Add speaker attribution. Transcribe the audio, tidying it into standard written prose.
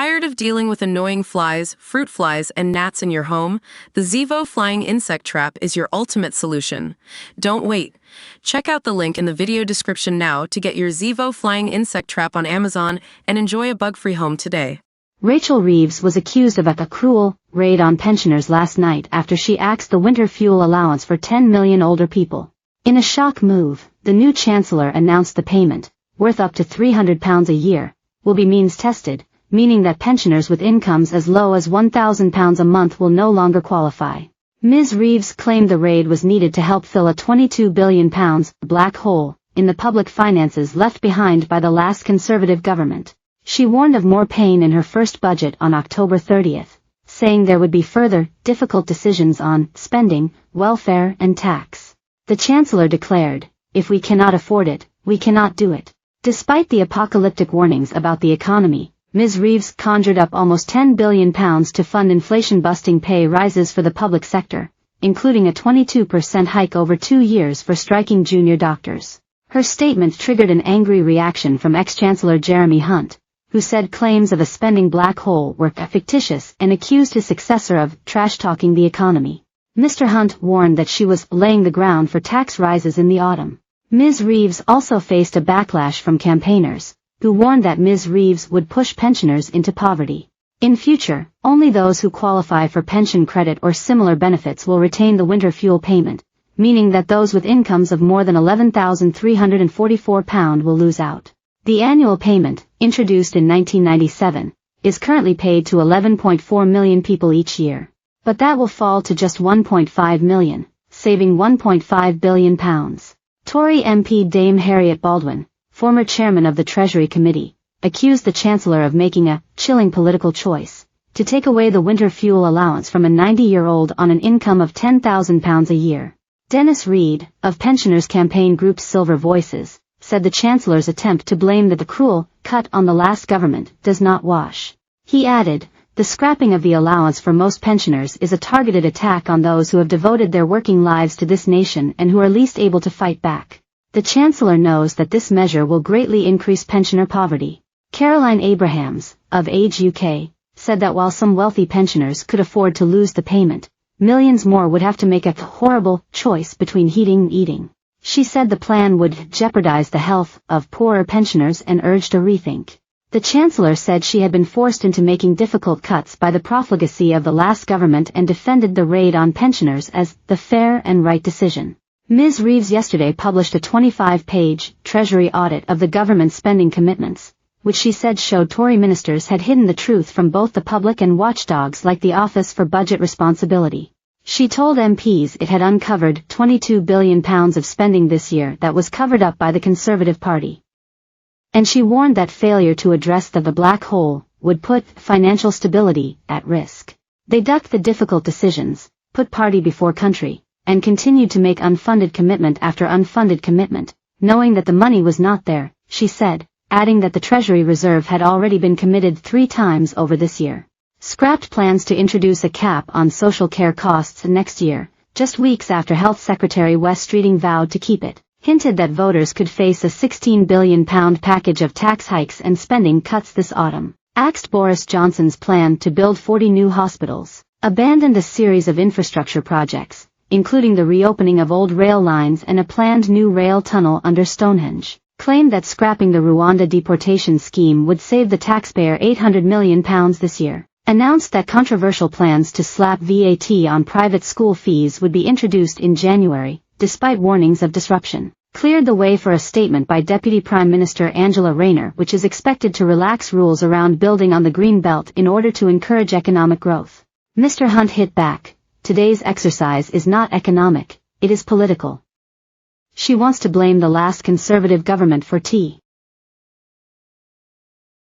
Speaker 1: Tired of dealing with annoying flies, fruit flies, and gnats in your home? The Zevo Flying Insect Trap is your ultimate solution. Don't wait. Check out the link in the video description now to get your Zevo Flying Insect Trap on Amazon and enjoy a bug-free home today.
Speaker 2: Rachel Reeves was accused of a cruel raid on pensioners last night after she axed the winter fuel allowance for 10 million older people. In a shock move, the new Chancellor announced the payment, worth up to £300 a year, will be means-tested, meaning that pensioners with incomes as low as £1,000 a month will no longer qualify. Ms. Reeves claimed the raid was needed to help fill a £22 billion black hole in the public finances left behind by the last Conservative government. She warned of more pain in her first budget on October 30th, saying there would be further, difficult decisions on spending, welfare and tax. The Chancellor declared, "If we cannot afford it, we cannot do it." Despite the apocalyptic warnings about the economy, Ms. Reeves conjured up almost £10 billion to fund inflation-busting pay rises for the public sector, including a 22% hike over 2 years for striking junior doctors. Her statement triggered an angry reaction from ex-Chancellor Jeremy Hunt, who said claims of a spending black hole were fictitious and accused his successor of trash-talking the economy. Mr. Hunt warned that she was laying the ground for tax rises in the autumn. Ms. Reeves also faced a backlash from campaigners, who warned that Ms. Reeves would push pensioners into poverty. In future, only those who qualify for pension credit or similar benefits will retain the winter fuel payment, meaning that those with incomes of more than £11,344 will lose out. The annual payment, introduced in 1997, is currently paid to 11.4 million people each year. But that will fall to just 1.5 million, saving £1.5 billion. Tory MP Dame Harriet Baldwin, former chairman of the Treasury Committee, accused the Chancellor of making a chilling political choice to take away the winter fuel allowance from a 90-year-old on an income of £10,000 a year. Dennis Reed, of pensioners' campaign group Silver Voices, said the Chancellor's attempt to blame the cruel cut on the last government does not wash. He added, "The scrapping of the allowance for most pensioners is a targeted attack on those who have devoted their working lives to this nation and who are least able to fight back. The Chancellor knows that this measure will greatly increase pensioner poverty." Caroline Abrahams, of Age UK, said that while some wealthy pensioners could afford to lose the payment, millions more would have to make a horrible choice between heating and eating. She said the plan would jeopardize the health of poorer pensioners and urged a rethink. The Chancellor said she had been forced into making difficult cuts by the profligacy of the last government and defended the raid on pensioners as the fair and right decision. Ms. Reeves yesterday published a 25-page Treasury audit of the government's spending commitments, which she said showed Tory ministers had hidden the truth from both the public and watchdogs like the Office for Budget Responsibility. She told MPs it had uncovered £22 billion of spending this year that was covered up by the Conservative Party. And she warned that failure to address the black hole would put financial stability at risk. They ducked the difficult decisions, put party before country, and continued to make unfunded commitment after unfunded commitment, knowing that the money was not there, she said, adding that the Treasury Reserve had already been committed 3 times over this year. Scrapped plans to introduce a cap on social care costs next year, just weeks after Health Secretary Wes Streeting vowed to keep it. Hinted that voters could face a £16 billion package of tax hikes and spending cuts this autumn. Axed Boris Johnson's plan to build 40 new hospitals. Abandoned a series of infrastructure projects, including the reopening of old rail lines and a planned new rail tunnel under Stonehenge. Claimed that scrapping the Rwanda deportation scheme would save the taxpayer £800 million this year. Announced that controversial plans to slap VAT on private school fees would be introduced in January, despite warnings of disruption. Cleared the way for a statement by Deputy Prime Minister Angela Rayner, which is expected to relax rules around building on the Green Belt in order to encourage economic growth. Mr. Hunt hit back. Today's exercise is not economic, it is political. She wants to blame the last Conservative government for T.